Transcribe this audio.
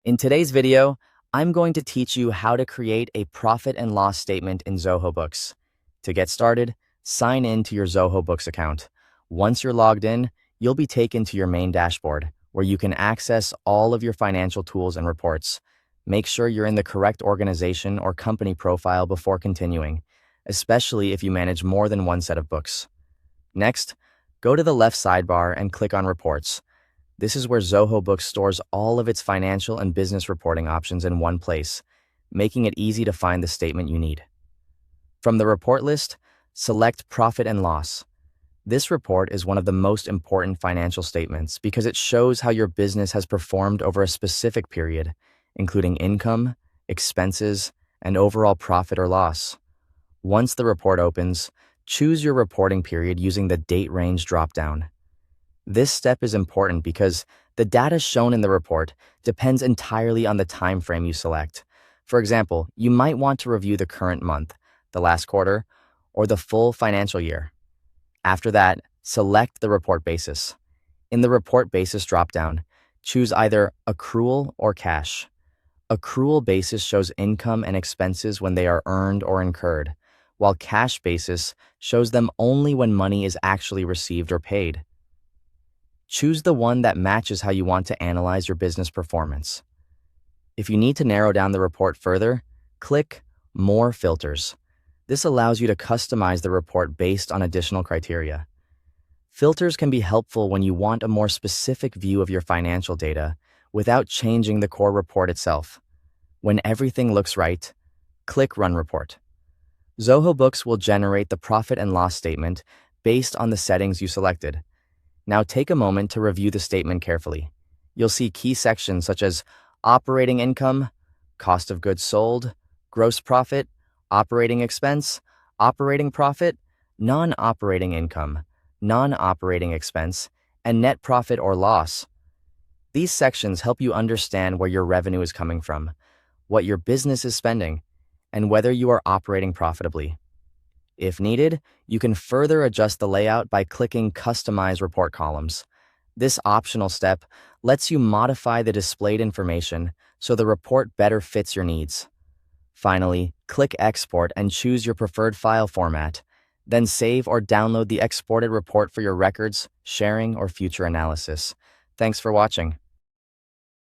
In today's video, I'm going to teach you how to create a profit and loss statement in Zoho Books. To get started, sign in to your Zoho Books account. Once you're logged in, you'll be taken to your main dashboard, where you can access all of your financial tools and reports. Make sure you're in the correct organization or company profile before continuing, especially if you manage more than one set of books. Next, go to the left sidebar and click on Reports. This is where Zoho Books stores all of its financial and business reporting options in one place, making it easy to find the statement you need. From the report list, select Profit and Loss. This report is one of the most important financial statements because it shows how your business has performed over a specific period, including income, expenses, and overall profit or loss. Once the report opens, choose your reporting period using the Date Range dropdown. This step is important because the data shown in the report depends entirely on the time frame you select. For example, you might want to review the current month, the last quarter, or the full financial year. After that, select the report basis. In the report basis dropdown, choose either accrual or cash. Accrual basis shows income and expenses when they are earned or incurred, while cash basis shows them only when money is actually received or paid. Choose the one that matches how you want to analyze your business performance. If you need to narrow down the report further, click More Filters. This allows you to customize the report based on additional criteria. Filters can be helpful when you want a more specific view of your financial data without changing the core report itself. When everything looks right, click Run Report. Zoho Books will generate the profit and loss statement based on the settings you selected. Now take a moment to review the statement carefully. You'll see key sections such as operating income, cost of goods sold, gross profit, operating expense, operating profit, non-operating income, non-operating expense, and net profit or loss. These sections help you understand where your revenue is coming from, what your business is spending, and whether you are operating profitably. If needed, you can further adjust the layout by clicking Customize Report Columns. This optional step lets you modify the displayed information so the report better fits your needs. Finally, click Export and choose your preferred file format. Then save or download the exported report for your records, sharing, or future analysis. Thanks for watching.